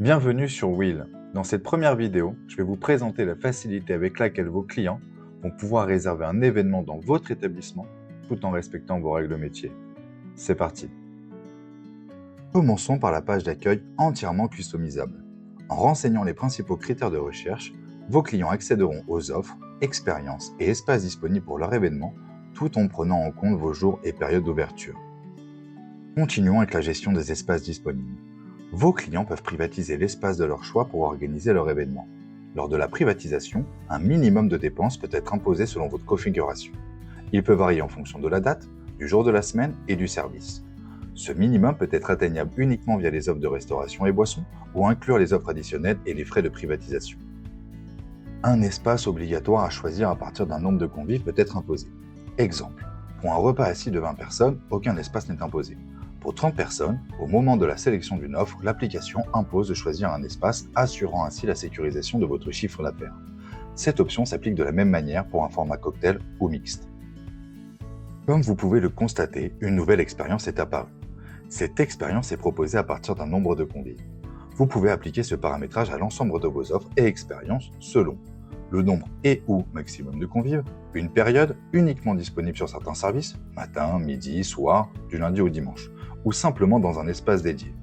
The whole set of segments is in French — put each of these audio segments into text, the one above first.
Bienvenue sur Will. Dans cette première vidéo, je vais vous présenter la facilité avec laquelle vos clients vont pouvoir réserver un événement dans votre établissement tout en respectant vos règles métiers. C'est parti. Commençons par la page d'accueil entièrement customisable. En renseignant les principaux critères de recherche, vos clients accéderont aux offres, expériences et espaces disponibles pour leur événement tout en prenant en compte vos jours et périodes d'ouverture. Continuons avec la gestion des espaces disponibles. Vos clients peuvent privatiser l'espace de leur choix pour organiser leur événement. Lors de la privatisation, un minimum de dépenses peut être imposé selon votre configuration. Il peut varier en fonction de la date, du jour de la semaine et du service. Ce minimum peut être atteignable uniquement via les offres de restauration et boissons ou inclure les offres additionnelles et les frais de privatisation. Un espace obligatoire à choisir à partir d'un nombre de convives peut être imposé. Exemple, pour un repas assis de 20 personnes, aucun espace n'est imposé. Pour 30 personnes, au moment de la sélection d'une offre, l'application impose de choisir un espace, assurant ainsi la sécurisation de votre chiffre d'affaires. Cette option s'applique de la même manière pour un format cocktail ou mixte. Comme vous pouvez le constater, une nouvelle expérience est apparue. Cette expérience est proposée à partir d'un nombre de convives. Vous pouvez appliquer ce paramétrage à l'ensemble de vos offres et expériences selon le nombre et ou maximum de convives, une période uniquement disponible sur certains services, matin, midi, soir, du lundi au dimanche, ou simplement dans un espace dédié.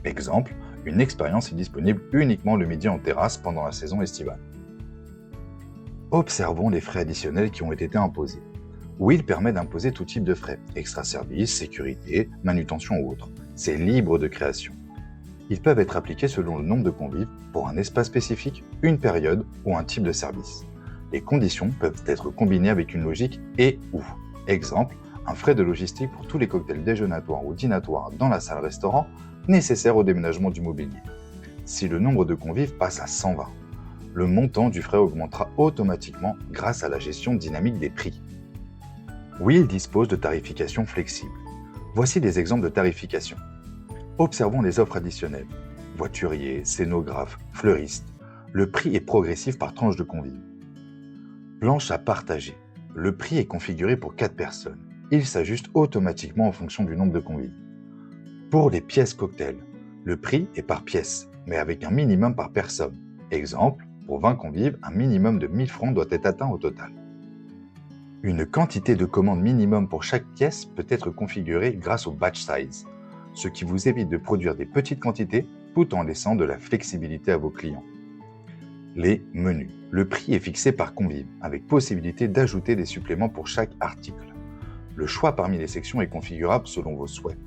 Exemple, une expérience est disponible uniquement le midi en terrasse pendant la saison estivale. Observons les frais additionnels qui ont été imposés. Will permet d'imposer tout type de frais, extra-service, sécurité, manutention ou autre. C'est libre de création. Ils peuvent être appliqués selon le nombre de convives, pour un espace spécifique, une période ou un type de service. Les conditions peuvent être combinées avec une logique et ou. Exemple, un frais de logistique pour tous les cocktails déjeunatoires ou dînatoires dans la salle-restaurant nécessaire au déménagement du mobilier. Si le nombre de convives passe à 120, le montant du frais augmentera automatiquement grâce à la gestion dynamique des prix. Will dispose de tarification flexible. Voici des exemples de tarification. Observons les offres additionnelles. Voiturier, scénographe, fleuriste. Le prix est progressif par tranche de convives. Planche à partager. Le prix est configuré pour 4 personnes. Il s'ajuste automatiquement en fonction du nombre de convives. Pour les pièces cocktail, le prix est par pièce, mais avec un minimum par personne. Exemple, pour 20 convives, un minimum de 1000 francs doit être atteint au total. Une quantité de commande minimum pour chaque pièce peut être configurée grâce au batch size, ce qui vous évite de produire des petites quantités tout en laissant de la flexibilité à vos clients. Les menus. Le prix est fixé par convive, avec possibilité d'ajouter des suppléments pour chaque article. Le choix parmi les sections est configurable selon vos souhaits.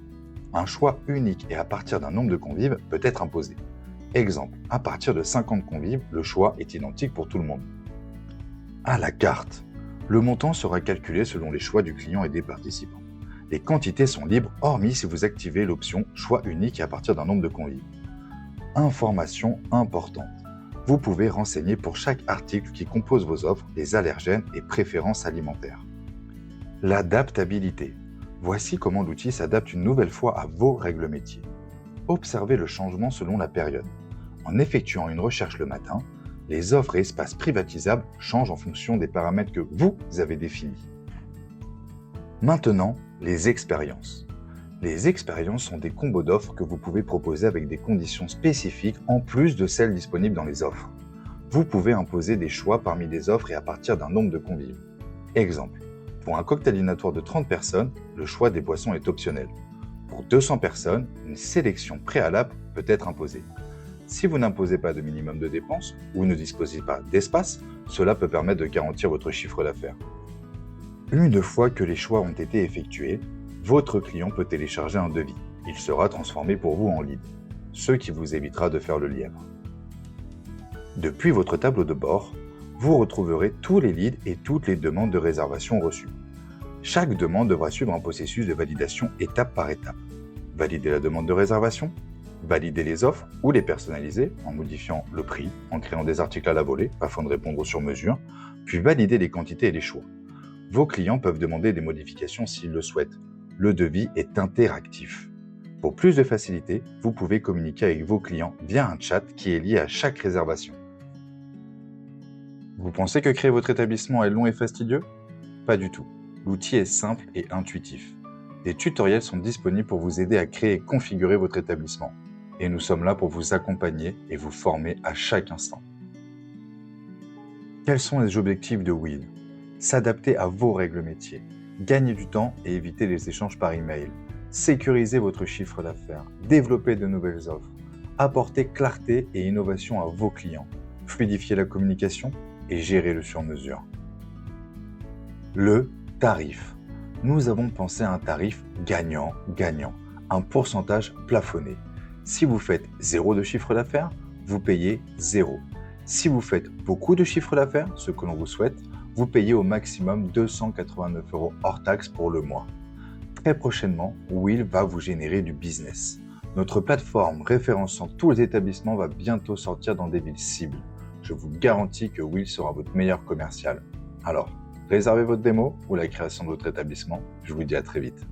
Un choix unique et à partir d'un nombre de convives peut être imposé. Exemple, à partir de 50 convives, le choix est identique pour tout le monde. À la carte. Le montant sera calculé selon les choix du client et des participants. Les quantités sont libres, hormis si vous activez l'option choix unique à partir d'un nombre de convives. Information importante. Vous pouvez renseigner pour chaque article qui compose vos offres les allergènes et préférences alimentaires. L'adaptabilité. Voici comment l'outil s'adapte une nouvelle fois à vos règles métiers. Observez le changement selon la période. En effectuant une recherche le matin, les offres et espaces privatisables changent en fonction des paramètres que vous avez définis. Maintenant, les expériences. Les expériences sont des combos d'offres que vous pouvez proposer avec des conditions spécifiques en plus de celles disponibles dans les offres. Vous pouvez imposer des choix parmi les offres et à partir d'un nombre de convives. Exemple, pour un cocktail dînatoire de 30 personnes, le choix des boissons est optionnel. Pour 200 personnes, une sélection préalable peut être imposée. Si vous n'imposez pas de minimum de dépenses ou ne disposez pas d'espace, cela peut permettre de garantir votre chiffre d'affaires. Une fois que les choix ont été effectués, votre client peut télécharger un devis. Il sera transformé pour vous en lead, ce qui vous évitera de faire le lièvre. Depuis votre tableau de bord, vous retrouverez tous les leads et toutes les demandes de réservation reçues. Chaque demande devra suivre un processus de validation étape par étape. Valider la demande de réservation, valider les offres ou les personnaliser en modifiant le prix, en créant des articles à la volée afin de répondre sur mesure, puis valider les quantités et les choix. Vos clients peuvent demander des modifications s'ils le souhaitent. Le devis est interactif. Pour plus de facilité, vous pouvez communiquer avec vos clients via un chat qui est lié à chaque réservation. Vous pensez que créer votre établissement est long et fastidieux? Pas du tout. L'outil est simple et intuitif. Des tutoriels sont disponibles pour vous aider à créer et configurer votre établissement. et nous sommes là pour vous accompagner et vous former à chaque instant. Quels sont les objectifs de Will? S'adapter à vos règles métiers, gagner du temps et éviter les échanges par email, sécuriser votre chiffre d'affaires, développer de nouvelles offres, apporter clarté et innovation à vos clients, fluidifier la communication et gérer le sur-mesure. Le tarif. Nous avons pensé à un tarif gagnant-gagnant, un pourcentage plafonné. Si vous faites 0 de chiffre d'affaires, vous payez 0. Si vous faites beaucoup de chiffre d'affaires, ce que l'on vous souhaite, vous payez au maximum 289 € hors taxe pour le mois. Très prochainement, Will va vous générer du business. Notre plateforme référençant tous les établissements va bientôt sortir dans des villes cibles. Je vous garantis que Will sera votre meilleur commercial. Alors, réservez votre démo ou la création de votre établissement. Je vous dis à très vite.